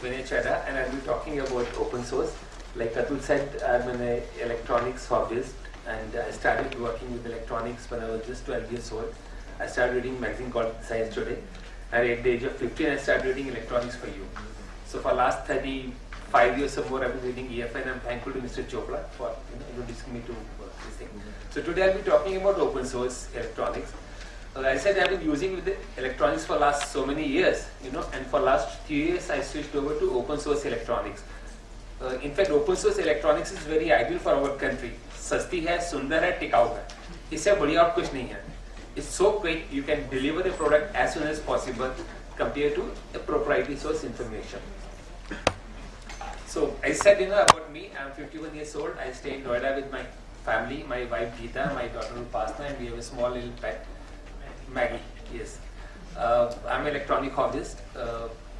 Vinay Chadha, and I'll be talking about open source. Like Atul said, I'm an electronics hobbyist, and I started working with electronics when I was just 12 years old. I started reading a magazine called Science Today, and at the age of 15, I started reading Electronics for You. So for last 35 years or more, I've been reading EFI, and I'm thankful to Mr. Chopra for introducing me to this thing. So today I'll be talking about open source electronics. I said I've been using with the electronics for last so many years, and for last few years I switched over to open source electronics. In fact, open source electronics is very ideal for our country. सस्ती है, सुंदर है, टिकाऊ है. इससे बढ़िया और कुछ नहीं है. It's so quick, you can deliver the product as soon as possible compared to a proprietary source information. So I said, about me, I'm 51 years old. I stay in Noida with my family, my wife Geeta, my daughter Upasna, and we have a small little pet, Maggie. Yes. I'm an electronic hobbyist.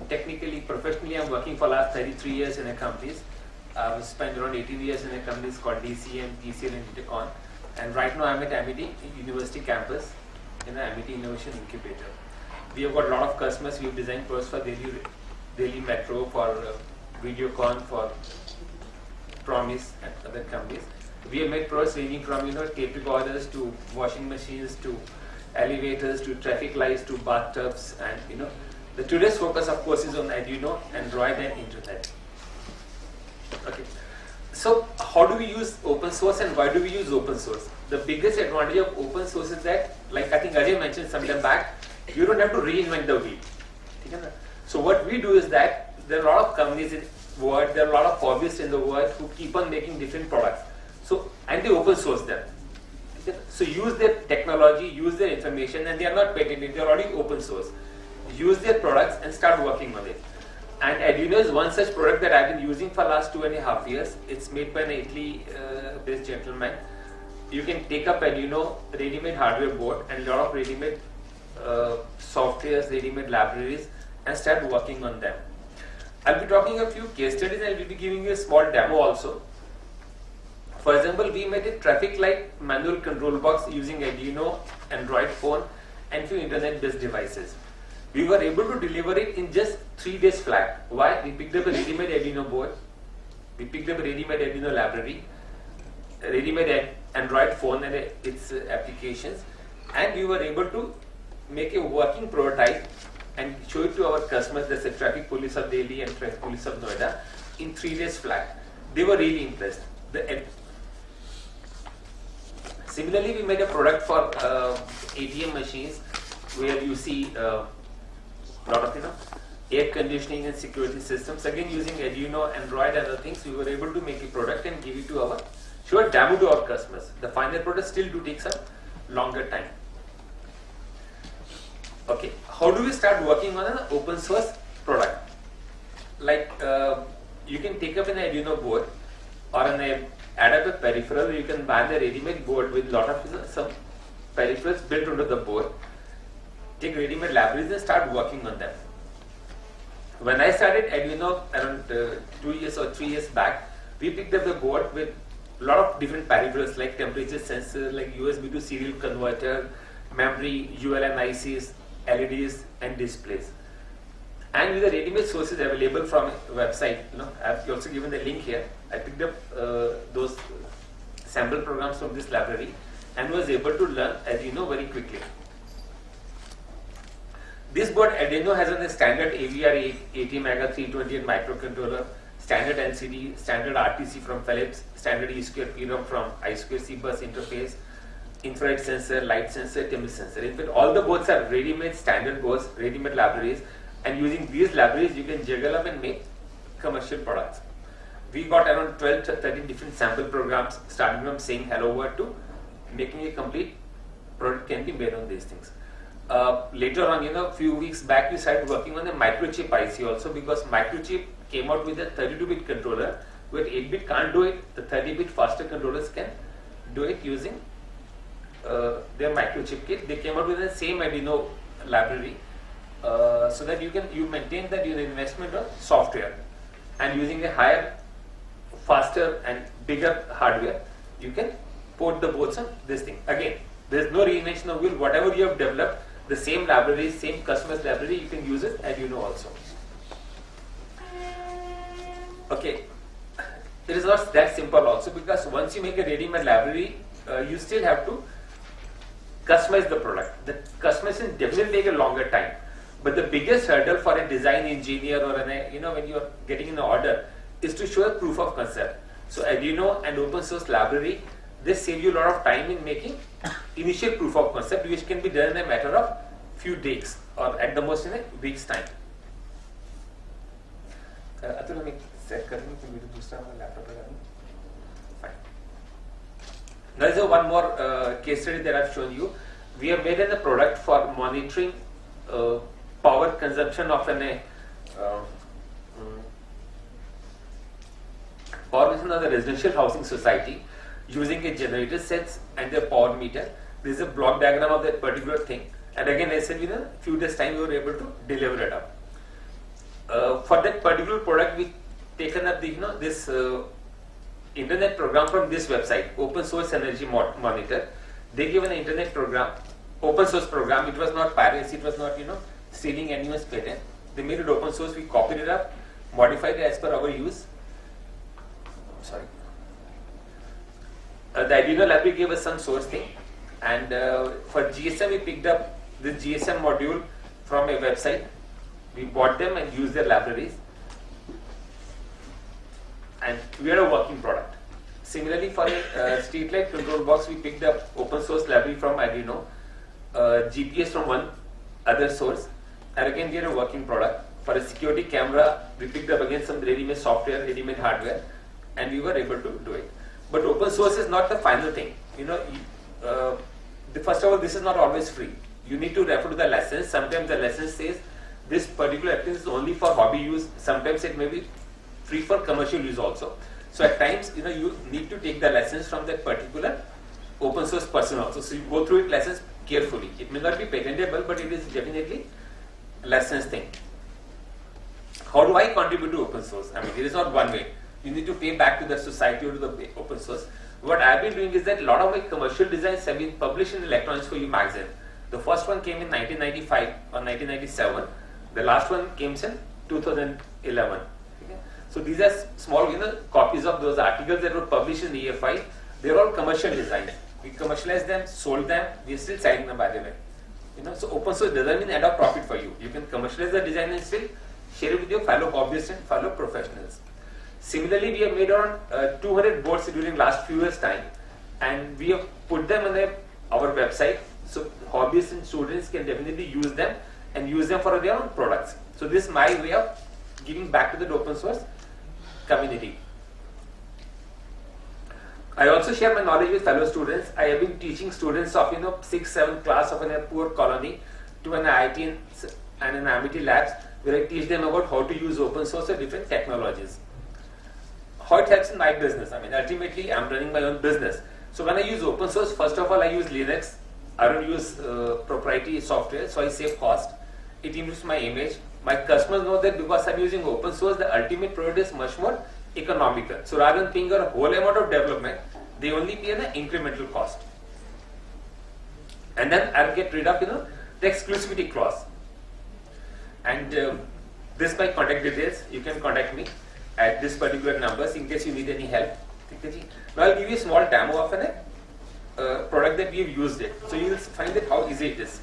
Technically, professionally, I'm working for last 33 years in a company. I've spent around 18 years in a company called DCM, TCL, and Intercon. And right now, I'm at Amity University campus in the Amity Innovation Incubator. We have got a lot of customers. We've designed products for Delhi Metro, for Videocon, for Promise, and other companies. We have made products ranging from tape recorders to washing machines to elevators to traffic lights to bathtubs, and the today's focus of course is on Arduino, Android, and Internet. Okay, so how do we use open source and why do we use open source? The biggest advantage of open source is that, like I think Ajay mentioned some time back, you don't have to reinvent the wheel. So what we do is that there are a lot of companies in the world, there are a lot of hobbyists in the world who keep on making different products. So and they open source them. So use their technology, use their information, and they are not patented, they are already open source. Use their products and start working on it. And Arduino is one such product that I've been using for last 2.5 years. It's made by an Italy-based gentleman. You can take up Arduino ready-made hardware board and a lot of ready-made softwares, ready-made libraries, and start working on them. I'll be talking a few case studies and I'll be giving you a small demo also. For example, we made a traffic light manual control box using Arduino, Android phone, and few internet-based devices. We were able to deliver it in just 3 days flat. Why? We picked up a ready-made Arduino board, we picked up a ready-made Arduino library, a ready-made Android phone and its applications, and we were able to make a working prototype and show it to our customers, that's the Traffic Police of Delhi and Traffic Police of Noida, in 3 days flat. They were really impressed. Similarly, we made a product for ATM machines where you see a lot of air conditioning and security systems. Again, using Arduino, Android, and other things, we were able to make a product and give it to show a demo to our customers. The final product still do take some longer time. Okay, how do we start working on an open source product? Like you can take up an Arduino board or add up a peripheral. You can buy the ready-made board with lot of some peripherals built onto the board. Take ready-made libraries and start working on them. When I started Arduino around 2 years or 3 years back, we picked up the board with a lot of different peripherals like temperature sensor, like USB to serial converter, memory, ULN ICs, LEDs, and displays. And with the ready-made sources available from a website, I've also given the link here. I picked up those sample programs from this library and was able to learn Arduino very quickly. This board Arduino has a standard AVR 80 Mega 328 microcontroller, standard LCD, standard RTC from Philips, standard E2P from I2C bus interface, infrared sensor, light sensor, temperature sensor. In fact, all the boards are ready-made standard boards, ready-made libraries, and using these libraries, you can juggle up and make commercial products. We got around 12 to 13 different sample programs, starting from saying hello word to making a complete product can be made on these things. Later on, a few weeks back, we started working on a microchip IC also, because microchip came out with a 32-bit controller, where 8-bit can't do it. The 30-bit faster controllers can do it using their microchip kit. They came out with the same Arduino library, so that you maintain that your investment on software, and using a higher, faster, and bigger hardware, you can port the boards on this thing. Again, there is no reinvention of wheel. Whatever you have developed, the same library, same customer's library, you can use it Arduino also. Okay, it is not that simple also, because once you make a ready-made library, you still have to customize the product. The customization definitely take a longer time. But the biggest hurdle for a design engineer or when you are getting an order is to show a proof of concept. So Arduino and open source library, they save you a lot of time in making initial proof of concept, which can be done in a matter of few days or at the most in a week's time. Atul मैं set कर दूँ तो मेरे दूसरा वाला laptop लगा दूँ. Fine. There is one more case study that I've shown you. We have made a product for monitoring power consumption of power consumption of the residential housing society using a generator sets and a power meter. This is a block diagram of that particular thing. And again, I said, within a few days' time, we were able to deliver it up. For that particular product, we taken up the this internet program from this website, Open Source Energy Monitor. They give an internet program, open source program. It was not piracy. It was not stealing anyone's patent. They made it open source. We copied it up, modified it as per our use. Sorry. The Arduino library gave us some source thing, and for GSM we picked up this GSM module from a website. We bought them and used their libraries, and we are a working product. Similarly, for a streetlight control box, we picked up open source library from Arduino, GPS from one other source, and again we are a working product. For a security camera, we picked up again some ready-made software, ready-made hardware, and we were able to do it. But open source is not the final thing. First of all, this is not always free. You need to refer to the license. Sometimes the license says this particular application is only for hobby use. Sometimes it may be free for commercial use also. So at times, you need to take the license from that particular open source person also. So you go through it license carefully. It may not be patentable, but it is definitely a license thing. How do I contribute to open source? I mean, there is not one way. You need to pay back to the society or to the open source. What I've been doing is that a lot of my commercial designs have been published in Electronics for You magazine. The first one came in 1995 or 1997. The last one came in 2011. Okay? So these are small, copies of those articles that were published in EFI. They're all commercial designs. We commercialized them, sold them. We're still selling them, by the way. So open source doesn't mean add up profit for you. You can commercialize the design and still share it with your fellow hobbyists and fellow professionals. Similarly, we have made around 200 boards during last few years' time, and we have put them on our website, so hobbyists and students can definitely use them and use them for their own products. So this is my way of giving back to the open source community. I also share my knowledge with fellow students. I have been teaching students of 6th, 7th class of a poor colony to an IIT and an Amity labs, where I teach them about how to use open source or different technologies. How it helps in my business. I mean, ultimately, I'm running my own business. So when I use open source, first of all, I use Linux. I don't use proprietary software, so I save cost. It improves my image. My customers know that because I'm using open source, the ultimate product is much more economical. So rather than paying a whole amount of development, they only pay an incremental cost. And then I'll get rid of the exclusivity clause. And this is my contact details. You can contact me at this particular numbers in case you need any help. Now I'll give you a small demo of a product that we have used it. So you will find that how easy it is.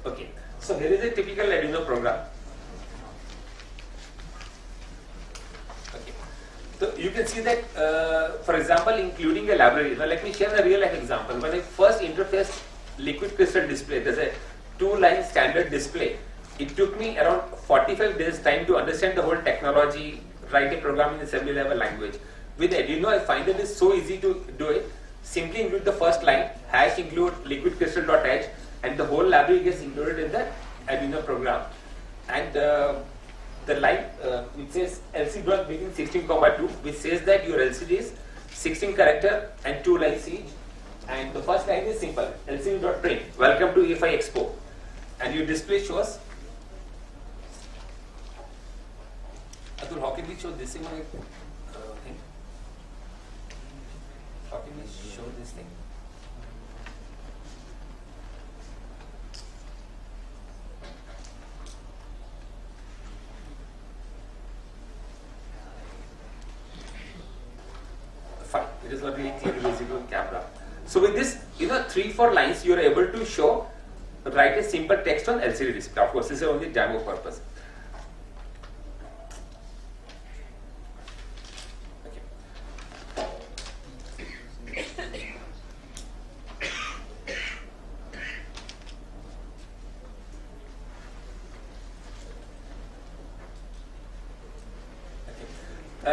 Okay, so here is a typical Arduino program. Okay, so you can see that, for example, including a library. Now let me share a real life example. When I first interfaced liquid crystal display, there's a 2-line standard display. It took me around 45 days time to understand the whole technology, write a program in assembly level language. With Arduino, I find that it's so easy to do it. Simply include the first line, hash include liquid crystal.h, and the whole library gets included in the Arduino program. And the line which says LCD dot begin 16,2, which says that your LCD is 16 character and 2 lines each. And the first line is simple, LCD dot print, welcome to EFI Expo. And your display shows. Atul, how can we show this in my thing? How can we show this thing? Fine, it is not really clearly visible on camera. So with this, 3-4 lines, you are able to write a simple text on LCD display. Of course, this is only demo purpose.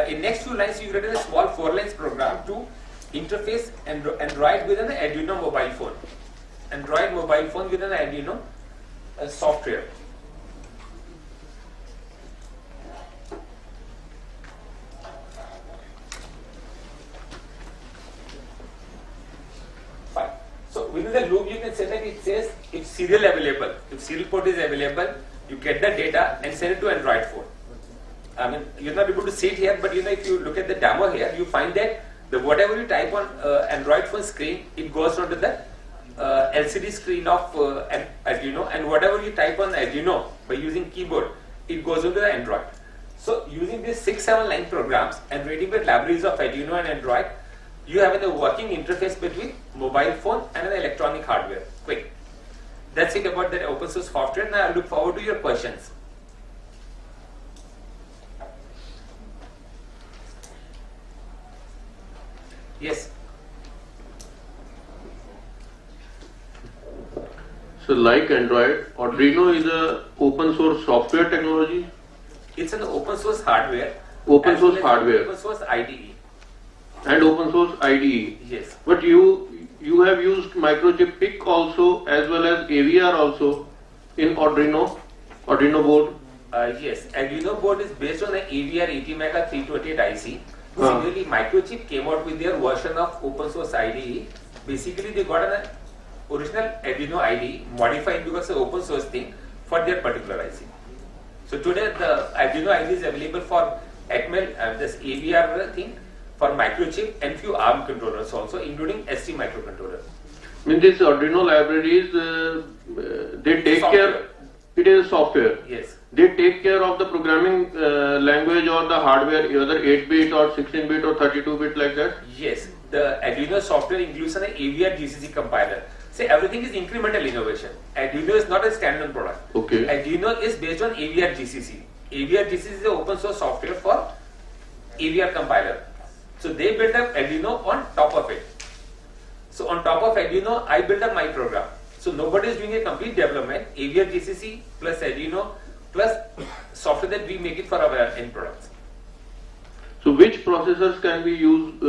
In next few lines, you write a small 4 lines program to interface Android with an Arduino mobile phone. Android mobile phone with an Arduino software. Fine. So within the loop, you can say that it says if serial available, if serial port is available, you get the data and send it to Android phone. I mean, you're not able to see it here, but if you look at the demo here, you find that whatever you type on Android phone screen, it goes onto the LCD screen of Arduino, and whatever you type on Arduino by using keyboard, it goes onto the Android. So using these 6-7 line programs and reading the libraries of Arduino and Android, you have a working interface between mobile phone and an electronic hardware. Quick. That's it about that open source software. Now I look forward to your questions. Yes. So like Android, Arduino is a open source software technology? It's an open source hardware. Open source hardware. Open source IDE. And open source IDE. Yes. But you have used microchip PIC also as well as AVR also in Arduino board? Yes. Arduino board is based on an AVR 80 328 IC. Similarly, Microchip came out with their version of open source IDE. Basically, they got an original Arduino IDE modified because of open source thing for their particular IC. So today, the Arduino IDE is available for ATMEL, this AVR thing, for Microchip and few ARM controllers also, including ST microcontroller. In these Arduino libraries, they take care. It is software. Yes. They take care of the programming language or the hardware, either 8-bit or 16-bit or 32-bit like that? Yes. The Arduino software includes an AVR GCC compiler. So everything is incremental innovation. Arduino is not a standalone product. Okay. Arduino is based on AVR GCC. AVR GCC is an open source software for AVR compiler. So they built up Arduino on top of it. So on top of Arduino, I built up my program. So nobody is doing a complete development. AVR GCC plus Arduino plus software that we make it for our end products. So which processors can we use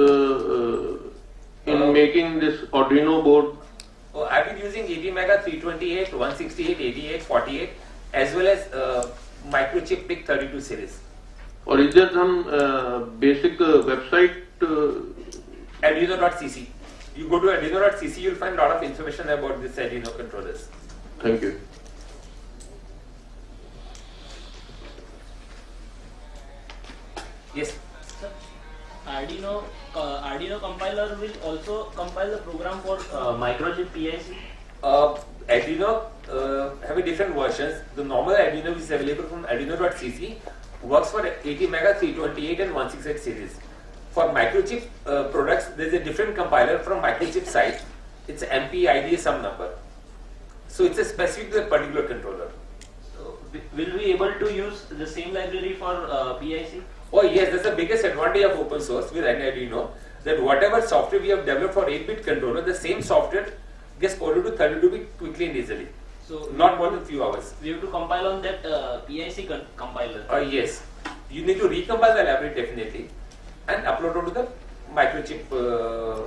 in making this Arduino board? I've been using 80 Mega 328, 168, 88, 48 as well as Microchip PIC 32 series. Or is there some basic website? Arduino.cc. You go to Arduino.cc, you'll find a lot of information about this Arduino controllers. Thank you. Yes. Sir, Arduino compiler will also compile the program for microchip PIC. Arduino have a different versions. The normal Arduino which is available from Arduino.cc works for 80 Mega 328 and 168 series. For microchip products, there is a different compiler from microchip side. It's MPID some number. So it's a specific to a particular controller. So will we able to use the same library for PIC? Oh yes, that's the biggest advantage of open source with Arduino, that whatever software we have developed for 8-bit controller, the same software gets ported to 32-bit quickly and easily. So not more than few hours. We have to compile on that PIC compiler. Yes, you need to recompile the library definitely and upload onto the microchip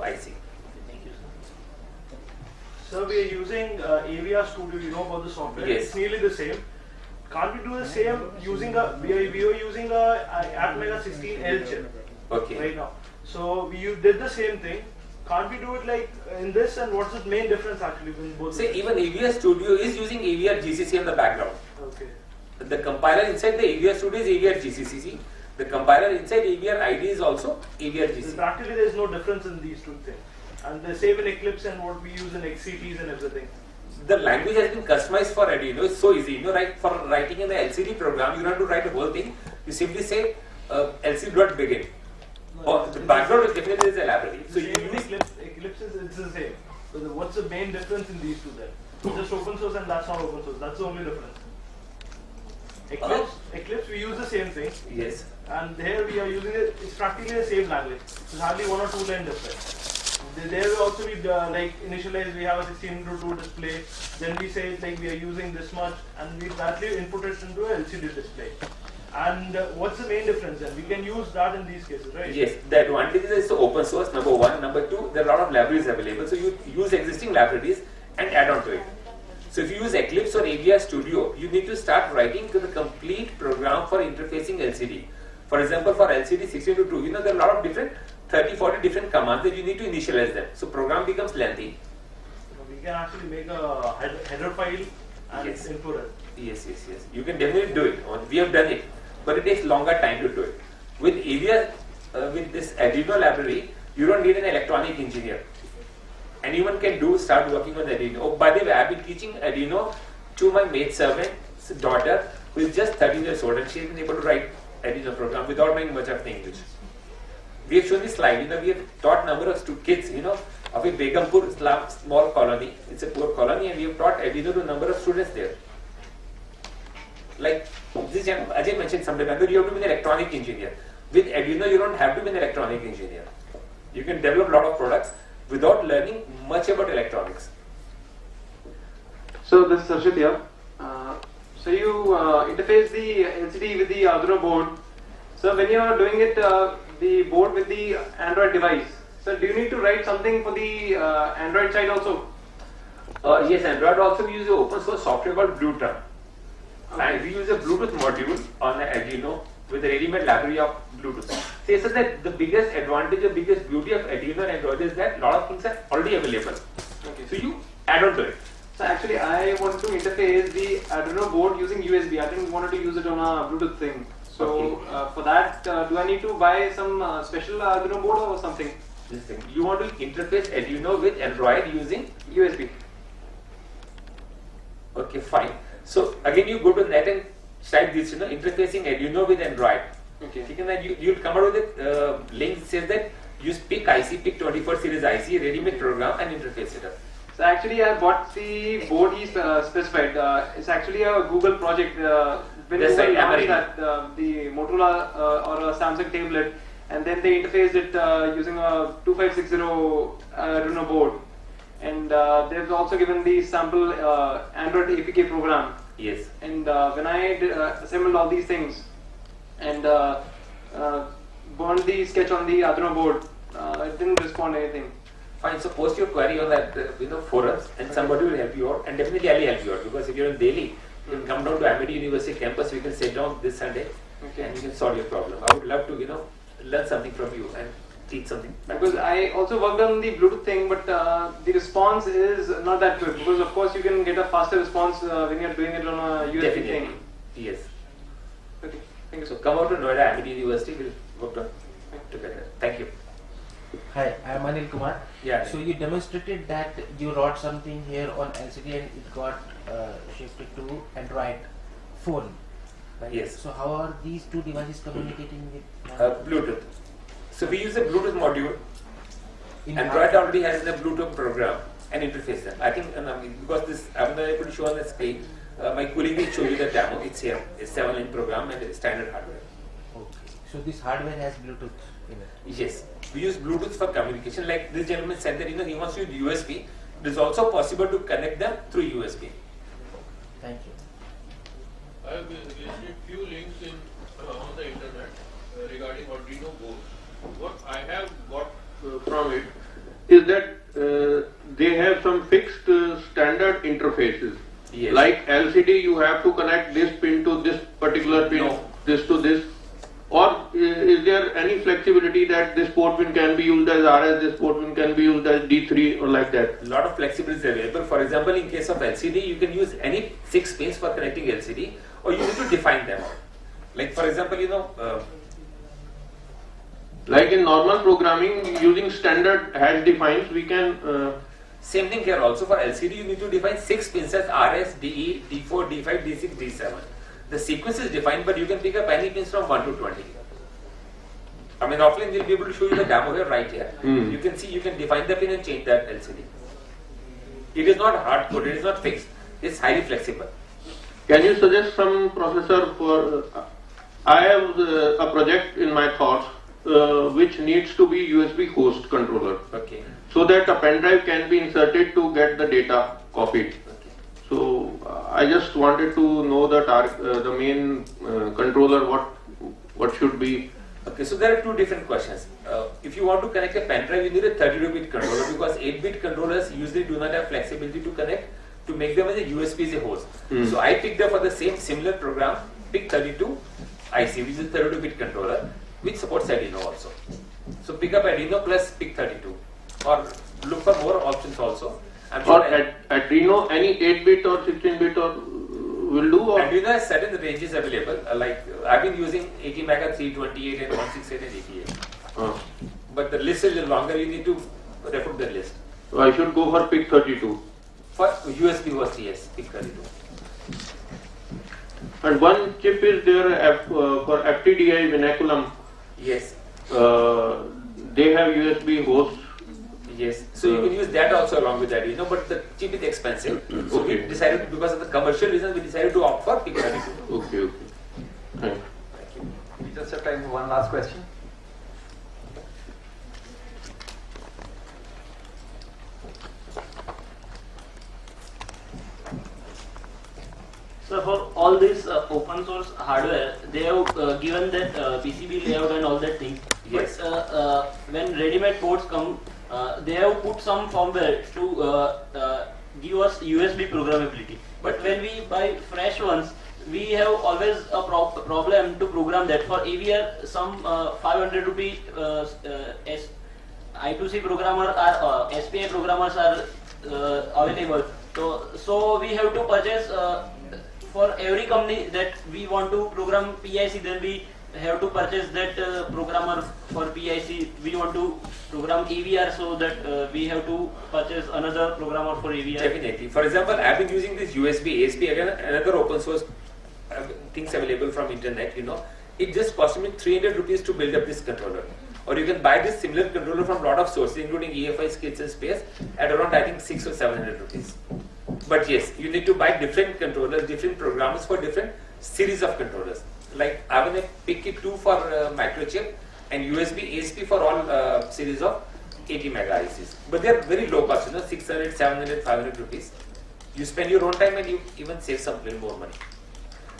IC. Thank you, sir. Sir, we are using AVR Studio, you know about the software. Yes. It's nearly the same. can't we do the same using a, we are using a Atmega 16L chip Okay. right now. So we did the same thing. Can't we do it like in this, and what's the main difference actually between both? Say even AVR Studio is using AVR GCC in the background. Okay. The compiler inside the AVR Studio is AVR GCC. The compiler inside AVR ID is also AVR So GCC. practically there is no difference in these two things. And the same in Eclipse and what we use in XCTs and everything. The language has been customized for Arduino. It's so easy. Right? For writing in the LCD program, you don't have to write the whole thing. You simply say LCD.begin. Or the background is definitely is a library. So you use Eclipse is it's the same. So what's the main difference in these two then? Just open source and that's not open source. That's the only difference. Eclipse we use the same thing. yes. And here we are using it. It's practically the same language. It's hardly 1 or 2 line difference. There will also be like initialize. We have a 16:2 display. Then we say like we are using this much, and we directly input it into a LCD display. And what's the main difference then? We can use that in these cases, right? Yes, the advantage is the open source, number one. Number two, there are a lot of libraries available. So you use existing libraries and add on to it. So if you use Eclipse or AVR Studio, you need to start writing to the complete program for interfacing LCD. For example, for LCD 16:2, there are a lot of different 30, 40 different commands that you need to initialize them. So program becomes lengthy. We can actually make a header file and Yes. input it. Yes. You can definitely do it. We have done it, but it takes longer time to do it. With AVR, with this Arduino library, you don't need an electronic engineer. Anyone can start working on Arduino. Oh, by the way, I've been teaching Arduino to my maidservant's daughter, who is just 13 years old, and she has been able to write Arduino program without knowing much of the English. We have shown this slide. We have taught number of kids, of a Begumpur Islam small colony. It's a poor colony, and we have taught Arduino to a number of students there. Like this, Ajay mentioned some time ago, you have to be an electronic engineer. With Arduino, you don't have to be an electronic engineer. You can develop a lot of products without learning much about electronics. So this is Sarshit here. So you interface the LCD with the Arduino board. So when you are doing it, the board with the Android device. So do you need to write something for the Android side also? Yes, Android also uses open source software called Bluetooth. Okay. And we use a Bluetooth module on the Arduino with a ready-made library of Bluetooth. So that the biggest advantage, the biggest beauty of Arduino and Android is that a lot of things are already available. Okay. So you add on to it. So actually I wanted to interface the Arduino board using USB. I didn't want to use it on a Bluetooth thing. So Okay. for that, do I need to buy some special Arduino board or something? This thing. You want to interface Arduino with Android using USB. Okay, fine. So again, you go to net and type this, interfacing Arduino with Android. Okay. Then you'll come out with a link that says that use PIC IC, PIC 24 series IC, ready-made program, and interface it up. So actually I bought the board he specified. It's actually a Google project. When That's Google right, launched American. that, the Motorola or a Samsung tablet, and then they interfaced it using a 2560 Arduino board. And they've also given the sample Android APK program. Yes. And when I assembled all these things and burned the sketch on the Arduino board, it didn't respond anything. Fine. So post your query on that forums, and somebody will help you out. And definitely I'll help you out, because if you're in Delhi, you can come down to Amity University campus. We can sit down this Sunday, Okay. and you can solve your problem. I would love to learn something from you and teach something. back to Because you. I also worked on the Bluetooth thing, but the response is not that good. Because of course you can get a faster response when you're doing it on a USB Definitely. thing. Yes. Okay, thank you So so come out to Noida Amity University. We'll work on together. Thank you. Hi, I am Anil Kumar. Yeah. So you demonstrated that you wrote something here on LCD and it got shifted to Android phone. Right? Yes. So how are these two devices communicating with Bluetooth. So we use a Bluetooth module. in Android hardware? already has a Bluetooth program and interface them. I think because this I'm not able to show on the screen. My colleague will show you the demo. It's here. It's 7-line program and it's standard hardware. Okay. So this hardware has Bluetooth in it. Yes. We use Bluetooth for communication. Like this gentleman said that he wants to use USB. It is also possible to connect them through USB. Thank you. I have visited few links on the internet regarding Arduino boards. What I have got from it is that they have some fixed standard interfaces. Yes. Like LCD, you have to connect this pin to this particular pin, No. this to this. Or is there any flexibility that this port pin can be used as RS, this port pin can be used as D3 or like that? A lot of flexibility is available. For example, in case of LCD, you can use any 6 pins for connecting LCD, or you need to define them. Like for example, Like in normal programming, using standard hash defines, we can. same thing here also. For LCD, you need to define 6 pins as RS, DE, D4, D5, D6, D7. The sequence is defined, but you can pick up any pins from 1 to 20. I mean, offline we'll be able to show you the demo here, right here. You can see, you can define the pin and change that LCD. It is not hard coded, it is not fixed. It's highly flexible. Can you suggest some processor for? I have a project in my thoughts which needs to be USB host controller, Okay. so that a pen drive can be inserted to get the data copied. Okay. So I just wanted to know the main controller, what should be. Okay, so there are two different questions. If you want to connect a pen drive, you need a 32-bit controller because 8-bit controllers usually do not have flexibility to connect to make them as a USB as a host. So I picked up for the same similar program, PIC32 IC, which is a 32-bit controller, which supports Arduino also. So pick up Arduino plus PIC32, or look for more options also. I'm sure Or Arduino, any 8-bit or 16-bit or will do. Or Arduino has certain ranges available. Like I've been using 80 mega, 328 and 168 and 88. But the list is longer. You need to refer to the list. so I should go for PIC32. For USB host, yes, PIC32. And one chip is there for FTDI Vinaculum. Yes, They have USB host. yes. So you can use that also along with Arduino, but the chip is expensive. So we Okay. decided, because of the commercial reasons, we decided to opt for PIC32. Okay. Thank you. Thank you. We just have time for one last question. So for all this open source hardware, they have given that PCB layout and all that thing. Yes. But when ready-made boards come, they have put some firmware to give us USB programmability. But when we buy fresh ones, we have always a problem to program that. For AVR, some 500 rupee I2C programmer or SPI programmers are available. So we have to purchase for every company that we want to program PIC, then we have to purchase that programmer for PIC. We want to program AVR, so that we have to purchase another programmer for AVR. Definitely. For example, I've been using this USB ASP, again another open source things available from internet. It just cost me 300 rupees to build up this controller. Or you can buy this similar controller from a lot of sources, including EFI, Skits and Space, at around I think 600 or 700 rupees. But yes, you need to buy different controllers, different programmers for different series of controllers. Like I have a PIC2 for microchip and USB ASP for all series of 80 mega ICs. But they are very low cost, 600, 700, 500 rupees. You spend your own time and you even save some little more money.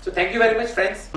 So thank you very much, friends.